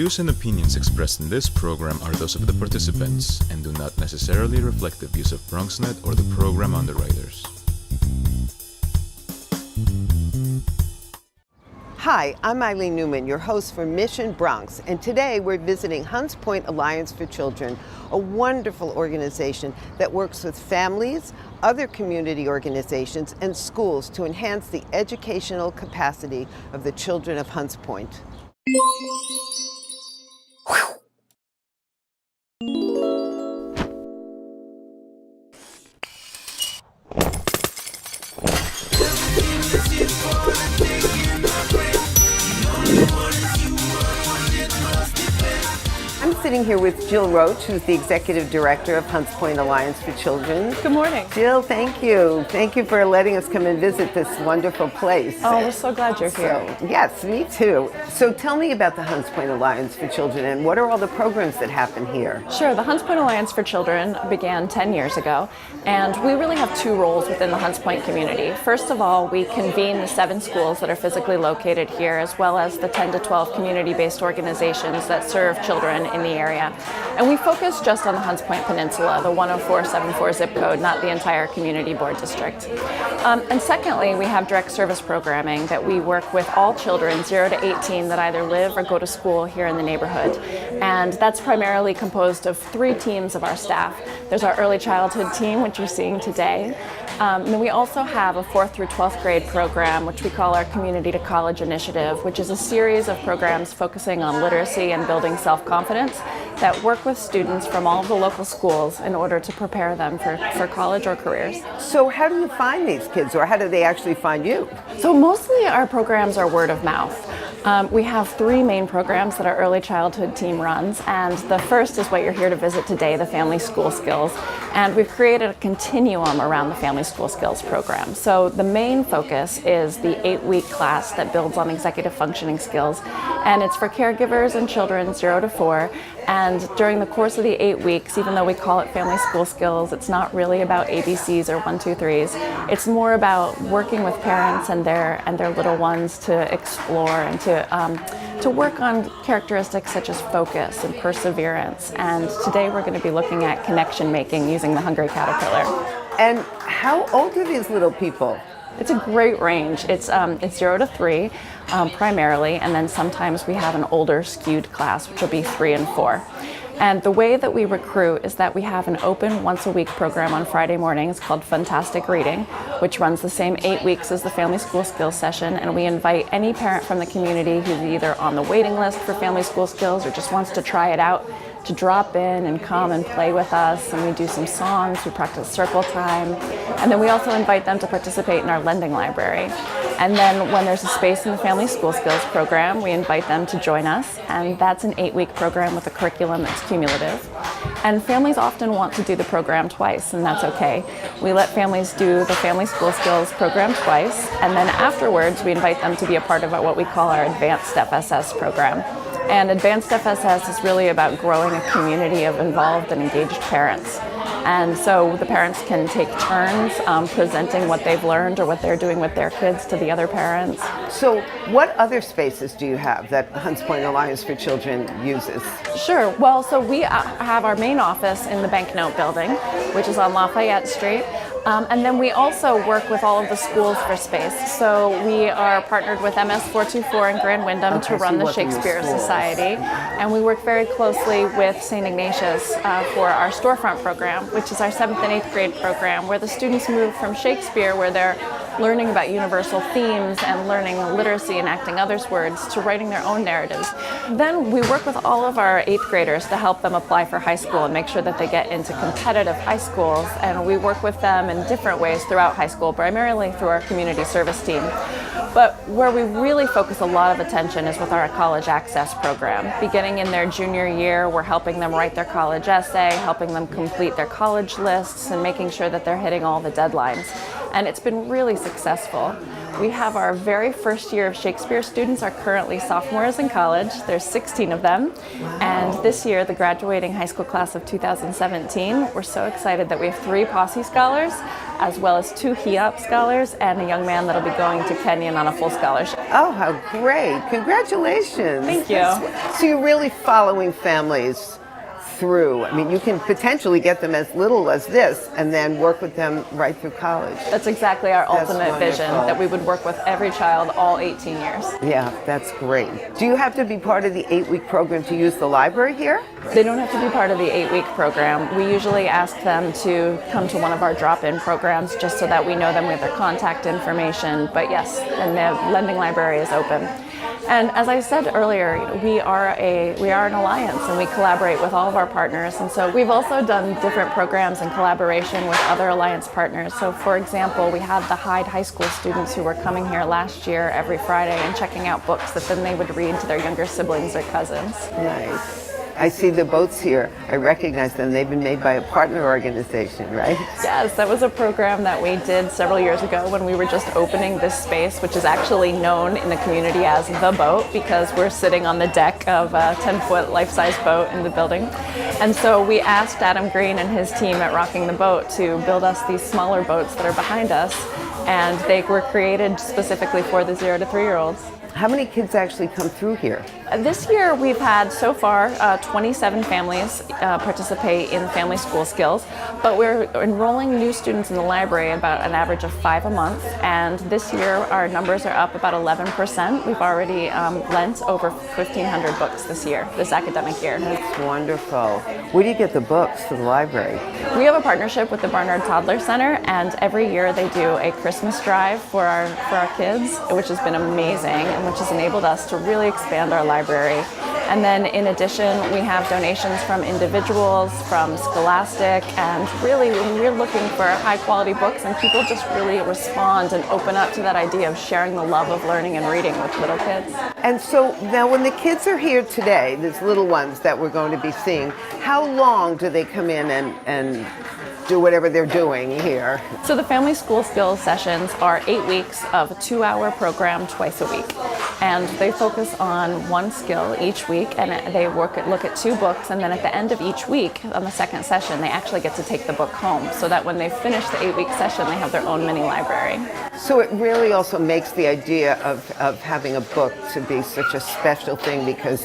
views and opinions expressed in this program are those of the participants and do not necessarily reflect the views of BronxNet or the program underwriters. Hi, I'm Eileen Newman, your host for Mission Bronx, and today we're visiting Hunts Point Alliance for Children, a wonderful organization that works with families, other community organizations, and schools to enhance the educational capacity of the children of Hunts Point. I'm sitting here with Jill Roach, who's the Executive Director of Hunts Point Alliance for Children. Good morning. Jill, thank you. Thank you for letting us come and visit this wonderful place. Oh, we're so glad you're here. Yes, me too. So tell me about the Hunts Point Alliance for Children and what are all the programs that happen here? Sure. The Hunts Point Alliance for Children began 10 years ago, and we really have two roles within the Hunts Point community. First of all, we convene the 7 schools that are physically located here, as well as the 10 to 12 community-based organizations that serve children in the area. And we focus just on the Hunts Point Peninsula, the 10474 zip code, not the entire community board district. And secondly, we have direct service programming that we work with all children 0 to 18 that either live or go to school here in the neighborhood. And that's primarily composed of 3 teams of our staff. There's our early childhood team, which you're seeing today. And we also have a 4th through 12th grade program, which we call our Community to College Initiative, which is a series of programs focusing on literacy and building self-confidence that work with students from all of the local schools in order to prepare them for college or careers. So how do you find these kids, or how do they actually find you? So mostly our programs are word of mouth. We have 3 main programs that our early childhood team runs, and the first is what you're here to visit today, the Family School Skills. And we've created a continuum around the Family School Skills program. So the main focus is the 8-week class that builds on executive functioning skills, and it's for caregivers and children 0 to 4. And during the course of the 8 weeks, even though we call it Family School Skills, it's not really about ABCs or 1, 2, 3s. It's more about working with parents and their little ones to explore and to work on characteristics such as focus and perseverance. And today we're going to be looking at connection making using the Hungry Caterpillar. And how old are these little people? It's a great range. It's 0 to 3 primarily, and then sometimes we have an older skewed class, which will be 3 and 4. And the way that we recruit is that we have an open once-a-week program on Friday mornings called Fantastic Reading, which runs the same 8 weeks as the Family School Skills session, and we invite any parent from the community who's either on the waiting list for Family School Skills or just wants to try it out to drop in and come and play with us. And we do some songs, we practice circle time, and then we also invite them to participate in our lending library. And then when there's a space in the Family School Skills program, we invite them to join us, and that's an 8-week program with a curriculum that's cumulative. And families often want to do the program twice, and that's okay. We let families do the Family School Skills program twice, and then afterwards we invite them to be a part of what we call our Advanced FSS program. And Advanced FSS is really about growing a community of involved and engaged parents. And so the parents can take turns presenting what they've learned or what they're doing with their kids to the other parents. So what other spaces do you have that Hunts Point Alliance for Children uses? Sure. Well, so we have our main office in the Banknote building, which is on Lafayette Street. And then we also work with all of the schools for space. So we are partnered with MS 424 in Grand Wyndham to run the Shakespeare Society. And we work very closely with St. Ignatius for our storefront program, which is our 7th and 8th grade program, where the students move from Shakespeare, where they're learning about universal themes and learning literacy and acting others' words, to writing their own narratives. Then we work with all of our 8th graders to help them apply for high school and make sure that they get into competitive high schools. And we work with them in different ways throughout high school, primarily through our community service team. But where we really focus a lot of attention is with our college access program. Beginning in their junior year, we're helping them write their college essay, helping them complete their college lists, and making sure that they're hitting all the deadlines. and it's been really successful. We have our very first year of Shakespeare students are currently sophomores in college. There's 16 of them. Wow. And this year, the graduating high school class of 2017, we're so excited that we have 3 Posse scholars, as well as 2 HEOP scholars, and a young man that'll be going to Kenyon on a full scholarship. Oh, how great. Congratulations. Thank you. So you're really following families through. I mean, you can potentially get them as little as this and then work with them right through college. That's exactly our That's ultimate vision, wonderful. that we would work with every child all 18 years. Yeah, that's great. Do you have to be part of the 8-week program to use the library here? They don't have to be part of the 8-week program. We usually ask them to come to one of our drop-in programs just so that we know them, we have their contact information. But yes, and the lending library is open. And as I said earlier, we are an alliance, and we collaborate with all of our partners. And so we've also done different programs in collaboration with other alliance partners. So for example, we had the Hyde High School students who were coming here last year every Friday and checking out books that then they would read to their younger siblings or cousins. Nice. I see the boats here. I recognize them. They've been made by a partner organization, right? Yes, that was a program that we did several years ago when we were just opening this space, which is actually known in the community as The Boat, because we're sitting on the deck of a 10-foot life-size boat in the building. And so we asked Adam Green and his team at Rocking the Boat to build us these smaller boats that are behind us, and they were created specifically for the 0 to 3-year-olds. How many kids actually come through here? This year we've had so far 27 families participate in Family School Skills, but we're enrolling new students in the library about an average of 5 a month, and this year our numbers are up about 11%. We've already lent over 1,500 books this academic year. That's wonderful. Where do you get the books for the library? We have a partnership with the Barnard Toddler Center, and every year they do a Christmas drive for our kids, which has been amazing and which has enabled us to really expand our library. And then in addition, we have donations from individuals, from Scholastic, and really when we're looking for high quality books, and people just really respond and open up to that idea of sharing the love of learning and reading with little kids. And so now when the kids are here today, these little ones that we're going to be seeing, how long do they come in and do whatever they're doing here? So the Family School Skills sessions are 8 weeks of a 2-hour program twice a week. And they focus on one skill each week, and they look at 2 books, and then at the end of each week, on the second session, they actually get to take the book home, so that when they finish the 8-week session, they have their own mini library. So it really also makes the idea of having a book to be such a special thing, because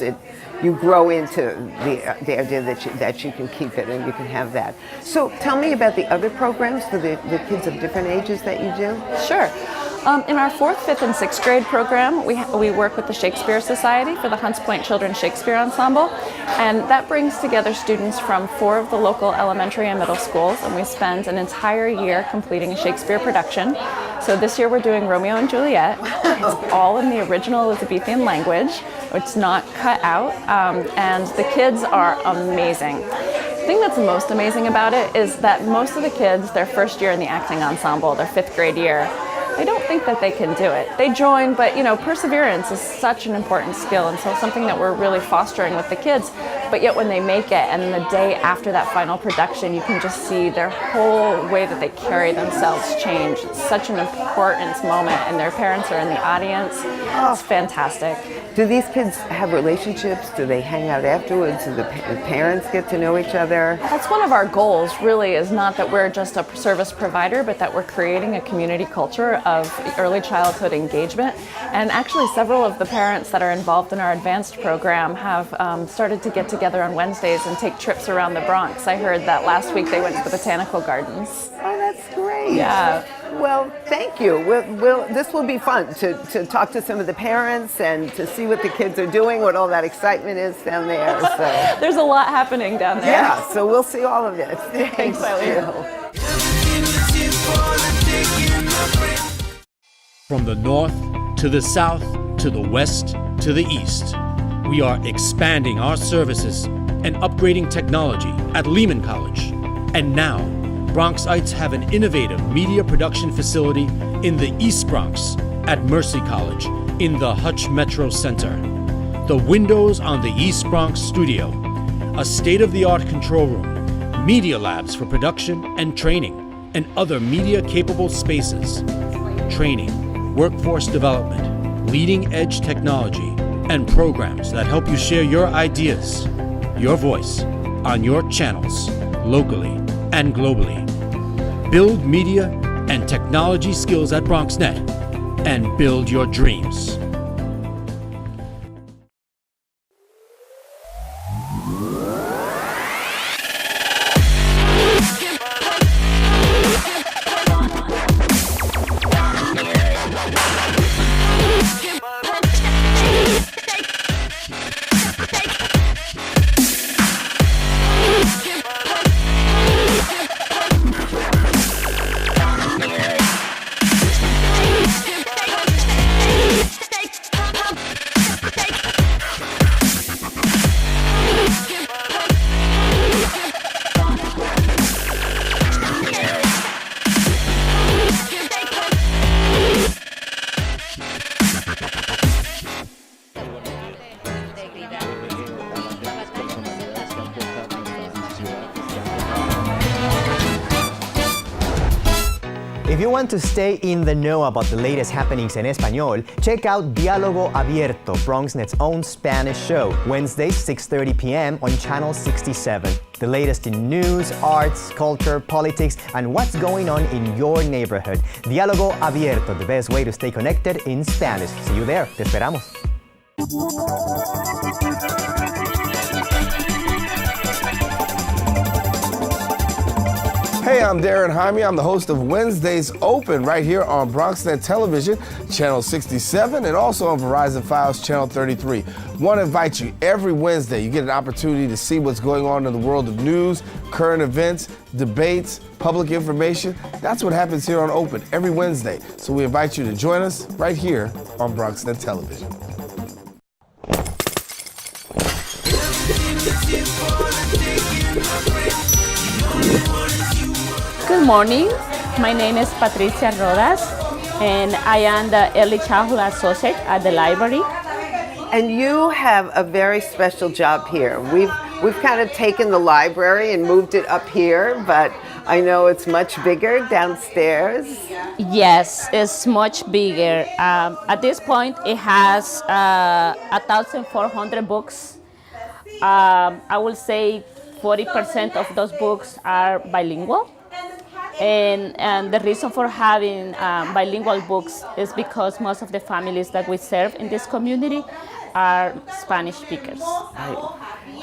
you grow into the idea that you can keep it and you can have that. So tell me about the other programs for the kids of different ages that you do. Sure. In our 4th, 5th, and 6th grade program, we work with the Shakespeare Society for the Hunts Point Children's Shakespeare Ensemble, and that brings together students from 4 of the local elementary and middle schools, and we spend an entire year completing a Shakespeare production. So this year we're doing Romeo and Juliet. It's all in the original Elizabethan language. It's not cut out, and the kids are amazing. The thing that's most amazing about it is that most of the kids, their first year in the acting ensemble, their 5th grade year, they don't think that they can do it. They join, but perseverance is such an important skill, and so something that we're really fostering with the kids. But yet when they make it, and the day after that final production, you can just see their whole way that they carry themselves change. It's such an important moment, and their parents are in the audience. It's fantastic. Do these kids have relationships? Do they hang out afterwards? Do the parents get to know each other? That's one of our goals, really, is not that we're just a service provider, but that we're creating a community culture of early childhood engagement. And actually several of the parents that are involved in our advanced program have started to get together on Wednesdays and take trips around the Bronx. I heard that last week they went to the botanical gardens. Oh, that's great. Yeah. Well, thank you. This will be fun to talk to some of the parents and to see what the kids are doing, what all that excitement is down there. So. There's a lot happening down there. Yeah, so we'll see all of this. Thanks, Eileen. From the north to the south to the west to the east, we are expanding our services and upgrading technology at Lehman College. And now, Bronxites have an innovative media production facility in the East Bronx at Mercy College in the Hutch Metro Center. The windows on the East Bronx studio, a state-of-the-art control room, media labs for production and training, and other media-capable spaces, training, workforce development, leading-edge technology, and programs that help you share your ideas, your voice, on your channels, locally and globally. Build media and technology skills at BronxNet and build your dreams. If you want to stay in the know about the latest happenings en español, check out Diálogo Abierto, BronxNet's own Spanish show, Wednesdays 6:30 p.m. on Channel 67. The latest in news, arts, culture, politics, and what's going on in your neighborhood. Diálogo Abierto, the best way to stay connected in Spanish. See you there. Te esperamos. Hey, I'm Darren Jaime. I'm the host of Wednesdays Open right here on BronxNet Television, Channel 67, and also on Verizon Files, Channel 33. Want to invite you every Wednesday. You get an opportunity to see what's going on in the world of news, current events, debates, public information. That's what happens here on Open every Wednesday. So we invite you to join us right here on BronxNet Television. Good morning. My name is Patricia Rodas, and I am the Early Childhood Associate at the library. And you have a very special job here. We've kind of taken the library and moved it up here, but I know it's much bigger downstairs. Yes, it's much bigger. At this point, it has 1,400 books. I will say 40% of those books are bilingual. And the reason for having bilingual books is because most of the families that we serve in this community are Spanish speakers. Right.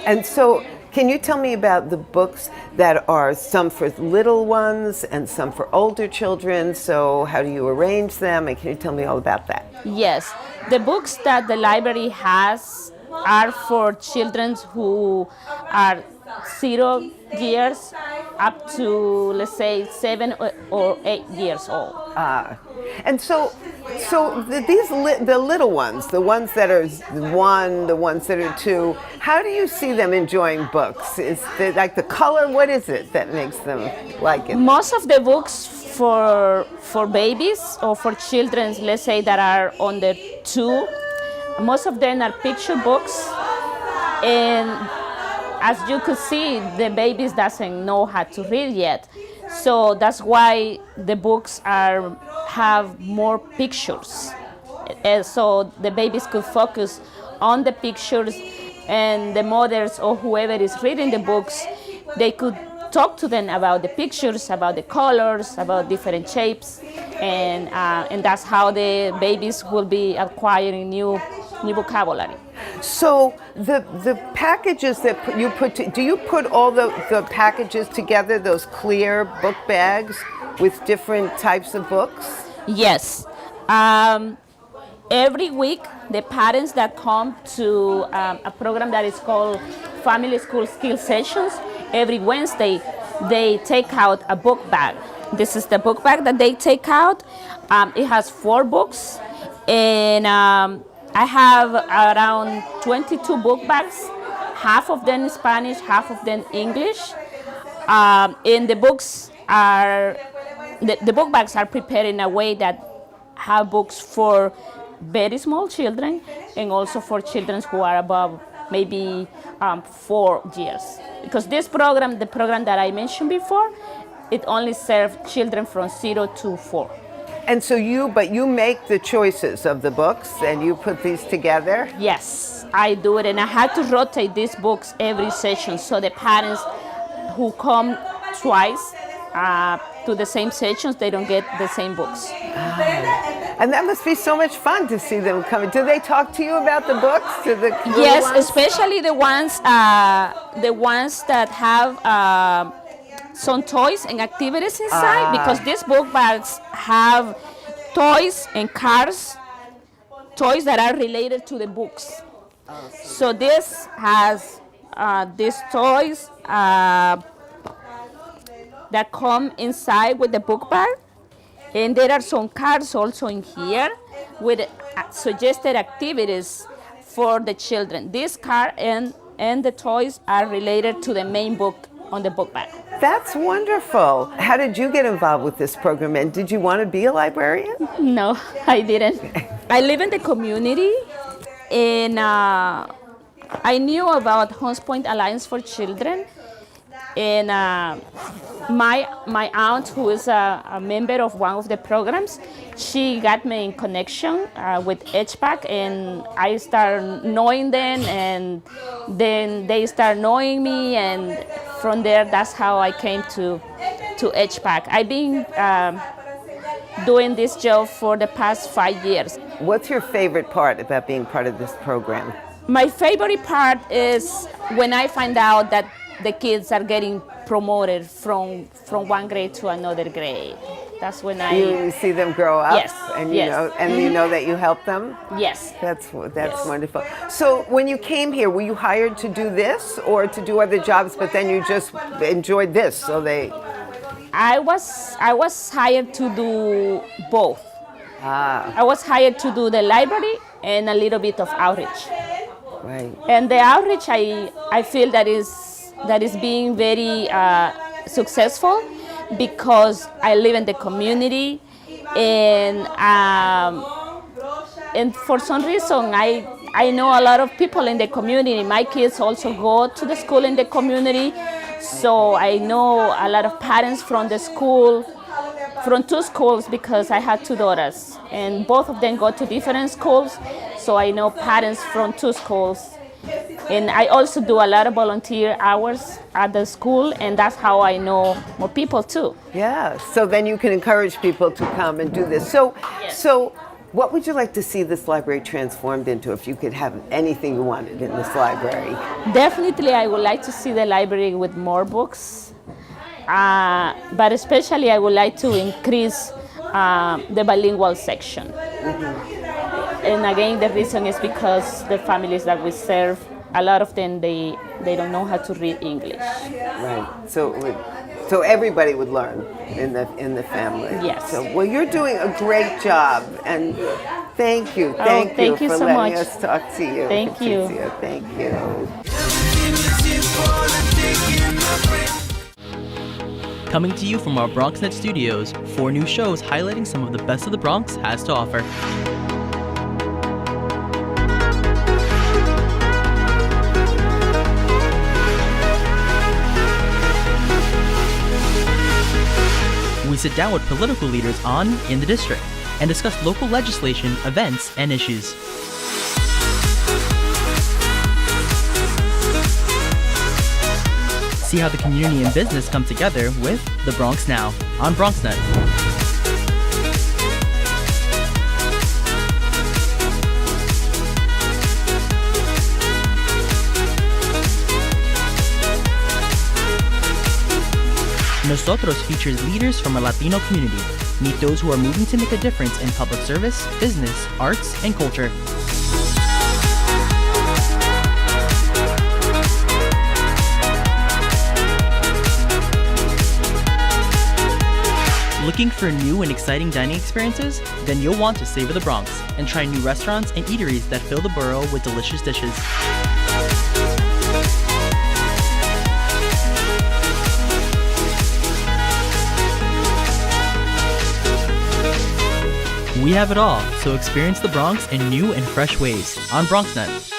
And so, can you tell me about the books that are some for little ones and some for older children? So how do you arrange them? And can you tell me all about that? Yes, the books that the library has are for children who are 0 years up to, let's say, 7 or 8 years old. And so the little ones, the ones that are 1, the ones that are 2, how do you see them enjoying books? Is it like the color? What is it that makes them like it? Most of the books for babies or for children, let's say, that are under 2, most of them are picture books. And as you could see, the babies doesn't know how to read yet. So that's why the books have more pictures. So the babies could focus on the pictures, and the mothers or whoever is reading the books, they could talk to them about the pictures, about the colors, about different shapes, and that's how the babies will be acquiring new vocabulary. So the packages that you do you put all the packages together, those clear book bags with different types of books? Yes. Every week, the parents that come to a program that is called Family School Skill Sessions, every Wednesday, they take out a book bag. This is the book bag that they take out. It has 4 books, and I have around 22 book bags, half of them Spanish, half of them English. And the books the book bags are prepared in a way that have books for very small children and also for children who are above maybe 4 years. Because this program, the program that I mentioned before, it only serves children from 0 to 4. And so you make the choices of the books and you put these together? Yes, I do it, and I had to rotate these books every session, so the parents who come twice to the same sessions, they don't get the same books. And that must be so much fun to see them coming. Do they talk to you about the books? Yes, ones? Especially the ones that have some toys and activities inside, because these book bags have toys and cars, toys that are related to the books. So this has these toys that come inside with the book bag, and there are some cards also in here with suggested activities for the children. This card and the toys are related to the main book on the book bag. That's wonderful. How did you get involved with this program, and did you want to be a librarian? No, I didn't. I live in the community, and I knew about Hunts Point Alliance for Children, and my aunt, who is a member of one of the programs, she got me in connection with HPAC, and I started knowing them, and then they started knowing me, and from there, that's how I came to HPAC. I've been doing this job for the past 5 years. What's your favorite part about being part of this program? My favorite part is when I find out that the kids are getting promoted from one grade to another grade. That's when you see them grow up. Yes, and yes. You know that you help them. Yes. That's Yes. wonderful. So when you came here, were you hired to do this or to do other jobs? But then you just enjoyed this, so they. I was hired to do both. I was hired to do the library and a little bit of outreach. Right. And the outreach, I feel that is being very successful, because I live in the community, and for some reason I know a lot of people in the community. My kids also go to the school in the community, so I know a lot of parents from the school, from 2 schools, because I had 2 daughters, and both of them go to different schools, so I know parents from 2 schools. And I also do a lot of volunteer hours at the school, and that's how I know more people too. Yeah, so then you can encourage people to come and do this. So, Yes. so what would you like to see this library transformed into if you could have anything you wanted in this library? Definitely, I would like to see the library with more books, but especially I would like to increase the bilingual section. And again, the reason is because the families that we serve, a lot of them, they don't know how to read English. Right. So everybody would learn in the family. Yes. So well, you're doing a great job, and thank you Thank you for so letting much. us talk to you. Thank you. Patricia. Thank you. Coming to you from our BronxNet studios, 4 new shows highlighting some of the best of the Bronx has to offer. We sit down with political leaders on In the District and discuss local legislation, events, and issues. See how the community and business come together with The Bronx Now on BronxNet. Nosotros features leaders from a Latino community. Meet those who are moving to make a difference in public service, business, arts, and culture. Looking for new and exciting dining experiences? Then you'll want to savor the Bronx and try new restaurants and eateries that fill the borough with delicious dishes. We have it all, so experience the Bronx in new and fresh ways on BronxNet.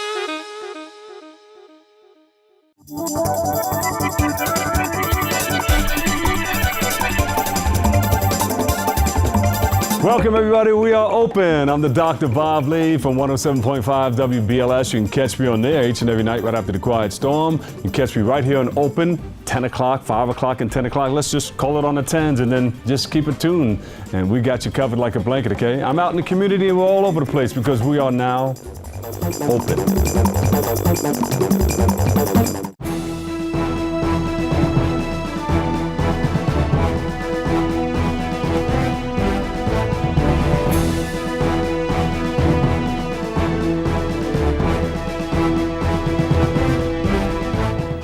Welcome, everybody. We are open. I'm the Dr. Bob Lee from 107.5 WBLS. You can catch me on there each and every night right after the Quiet Storm. You can catch me right here on Open, 10 o'clock, 5 o'clock, and 10 o'clock. Let's just call it on the 10s and then just keep it tuned. And we got you covered like a blanket, okay? I'm out in the community and we're all over the place because we are now open.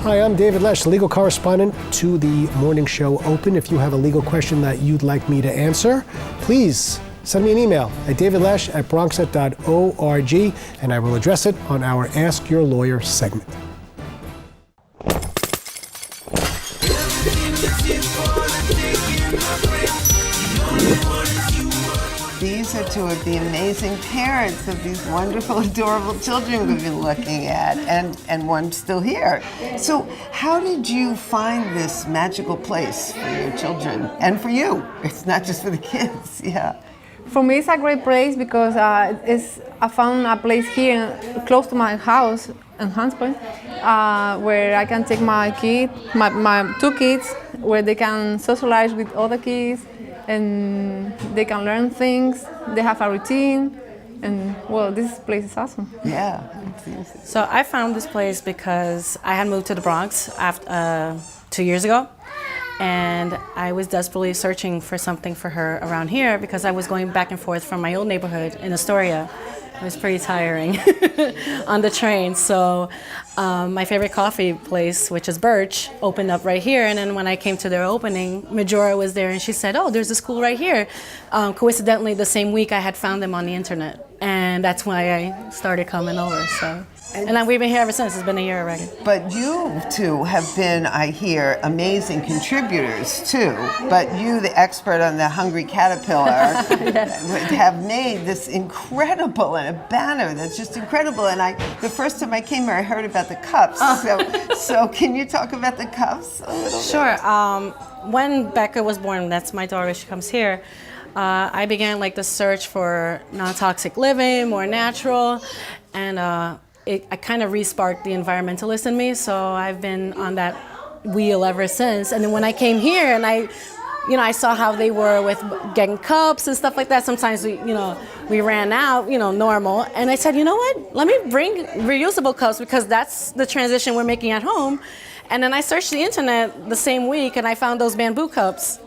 Hi, I'm David Lesh, legal correspondent to the morning show Open. If you have a legal question that you'd like me to answer, please send me an email at davidlesh@bronxnet.org, and I will address it on our Ask Your Lawyer segment. These are two of the amazing parents of these wonderful, adorable children we've been looking at, and one's still here. So how did you find this magical place for your children and for you? It's not just for the kids, yeah. For me, it's a great place because I found a place here close to my house in Hunts Point where I can take my two kids, where they can socialize with other kids and they can learn things. They have a routine, and well, this place is awesome. Yeah. So I found this place because I had moved to the Bronx after 2 years ago. And I was desperately searching for something for her around here because I was going back and forth from my old neighborhood in Astoria. It was pretty tiring on the train. So my favorite coffee place, which is Birch, opened up right here. And then when I came to their opening, Majora was there and she said, oh, there's a school right here. Coincidentally, the same week I had found them on the internet. And that's why I started coming over. So. And then we've been here ever since. It's been a year already. But you two have been, I hear, amazing contributors too. But you, the expert on the Hungry Caterpillar, have made this incredible, and a banner that's just incredible. And the first time I came here, I heard about the cups. So can you talk about the cups a little bit? Sure. When Becca was born, that's my daughter, she comes here, I began like the search for non-toxic living, more natural, and I kind of re-sparked the environmentalist in me, so I've been on that wheel ever since. And then when I came here and I saw how they were with getting cups and stuff like that. Sometimes we ran out, normal. And I said, you know what? Let me bring reusable cups because that's the transition we're making at home. And then I searched the internet the same week and I found those bamboo cups.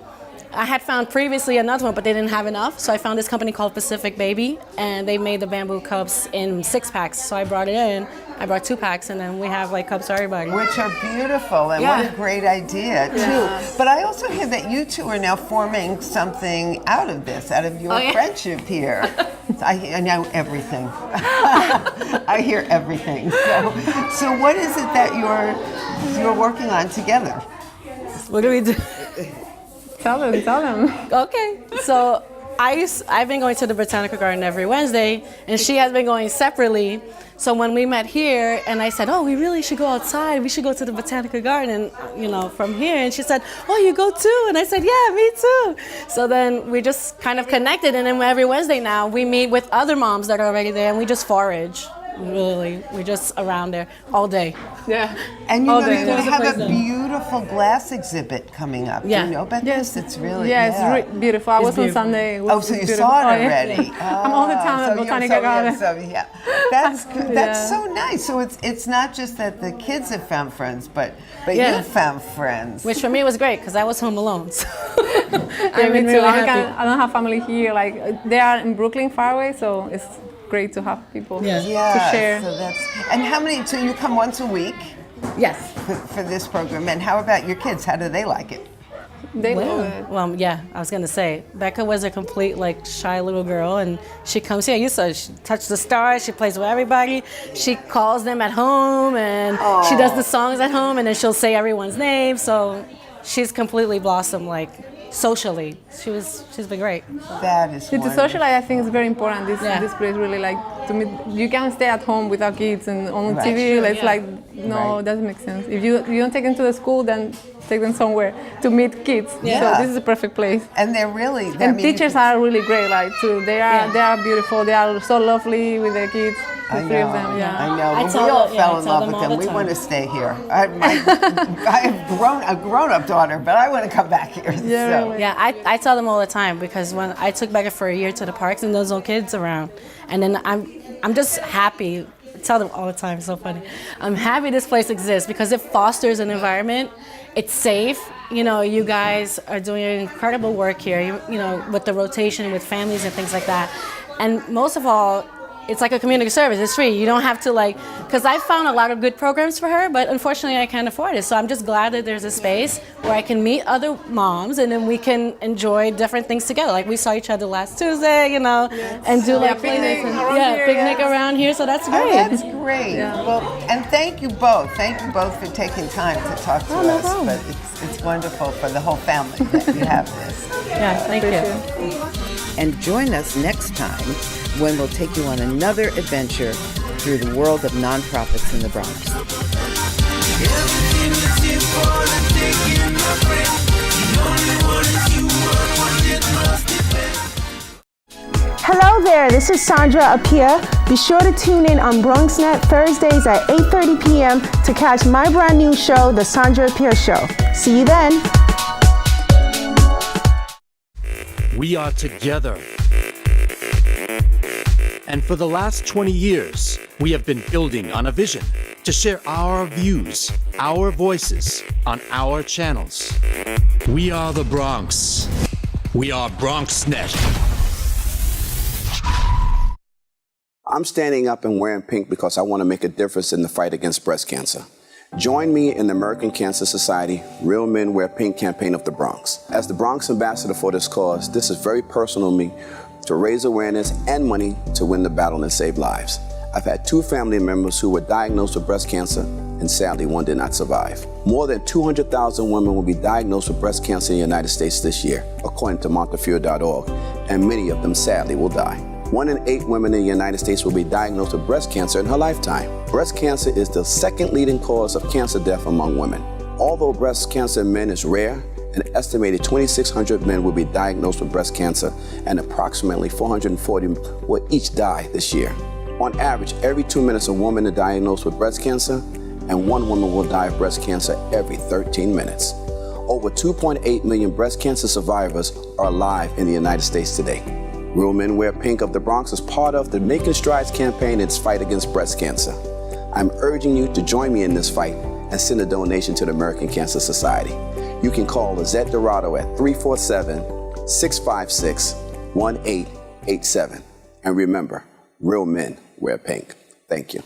I had found previously another one, but they didn't have enough. So I found this company called Pacific Baby, and they made the bamboo cups in 6-packs. So I brought it in. I brought 2 packs, and then we have like cups for everybody. Which are beautiful, and what a great idea too. But I also hear that you two are now forming something out of this, out of your friendship here. I know everything. I hear everything. So what is it that you're working on together? What do we do? Tell them. Okay, so I've been going to the Botanical Garden every Wednesday, and she has been going separately. So when we met here, and I said, oh, we really should go outside. We should go to the Botanical Garden, from here. And she said, oh, you go too? And I said, yeah, me too. So then we just kind of connected, and then every Wednesday now, we meet with other moms that are already there, and we just forage. Really, we're just around there all day. Yeah. And you have a beautiful glass exhibit coming up. Yeah. Do you know about this? It's really it's beautiful. I was beautiful. on Sunday. So you saw it already. I'm all the time at Botanical Garden. That's good. That's so nice. So it's not just that the kids have found friends, but you found friends. Which for me was great because I was home alone. So I mean, really I don't have family here. Like they are in Brooklyn, far away, so it's great to have people to share. So and how many? So you come once a week? Yes. For this program. And how about your kids? How do they like it? They love it. Well, yeah, I was gonna say Becca was a complete shy little girl, and she comes here. You saw she touches the stars. She plays with everybody. She calls them at home, and she does the songs at home, and then she'll say everyone's name. So she's completely blossomed. socially. She's been great. That is To wonderful. socialize, I think is very important. Yeah. This place really like to me. You can't stay at home without kids and on Right. TV. True, It's yeah. like no, Right. it doesn't make sense. If you don't take them to the school, then take them somewhere to meet kids. Yeah. So this is a perfect place. And they're really, I And mean, you teachers can- are really great, like too. They are beautiful. They are so lovely with their kids. The I three of know, them, yeah. I know. I But tell we all them- yeah, fell I in tell love them with all them. the We time. want to stay here. I have a grown-up daughter, but I want to come back here. Yeah, so. really. Yeah, I tell them all the time because when I took Becca for a year to the parks and there's no kids around, and then I'm just happy. I tell them all the time, it's so funny. I'm happy this place exists because it fosters an environment. It's safe. You know, you guys are doing incredible work here. You know, with the rotation with families and things like that. And most of all, it's like a community service. It's free. You don't have to because I found a lot of good programs for her, but unfortunately I can't afford it. So I'm just glad that there's a space where I can meet other moms and then we can enjoy different things together. Like we saw each other last Tuesday, you know, and do like picnic playdates and around here, picnic yes. around here. So that's Oh, great. that's great. Well, and thank you both. Thank you both for taking time to talk to no us. problem. But it's wonderful for the whole family that you have this. Yeah, thank you. And join us next time when we'll take you on another adventure through the world of nonprofits in the Bronx. Hello there, this is Sandra Apia. Be sure to tune in on BronxNet Thursdays at 8:30 p.m. to catch my brand new show, The Sandra Apia Show. See you then. We are together. And for the last 20 years, we have been building on a vision to share our views, our voices on our channels. We are the Bronx. We are BronxNet. I'm standing up and wearing pink because I want to make a difference in the fight against breast cancer. Join me in the American Cancer Society Real Men Wear Pink campaign of the Bronx. As the Bronx ambassador for this cause, this is very personal to me to raise awareness and money to win the battle and save lives. I've had 2 family members who were diagnosed with breast cancer, and sadly, one did not survive. More than 200,000 women will be diagnosed with breast cancer in the United States this year, according to Montefiore.org, and many of them sadly will die. 1 in 8 women in the United States will be diagnosed with breast cancer in her lifetime. Breast cancer is the second leading cause of cancer death among women. Although breast cancer in men is rare, an estimated 2,600 men will be diagnosed with breast cancer, and approximately 440 will each die this year. On average, every 2 minutes a woman is diagnosed with breast cancer, and 1 woman will die of breast cancer every 13 minutes. Over 2.8 million breast cancer survivors are alive in the United States today. Real Men Wear Pink of the Bronx is part of the Making Strides campaign in its fight against breast cancer. I'm urging you to join me in this fight and send a donation to the American Cancer Society. You can call Lizette Dorado at 347-656-1887. And remember, real men wear pink. Thank you.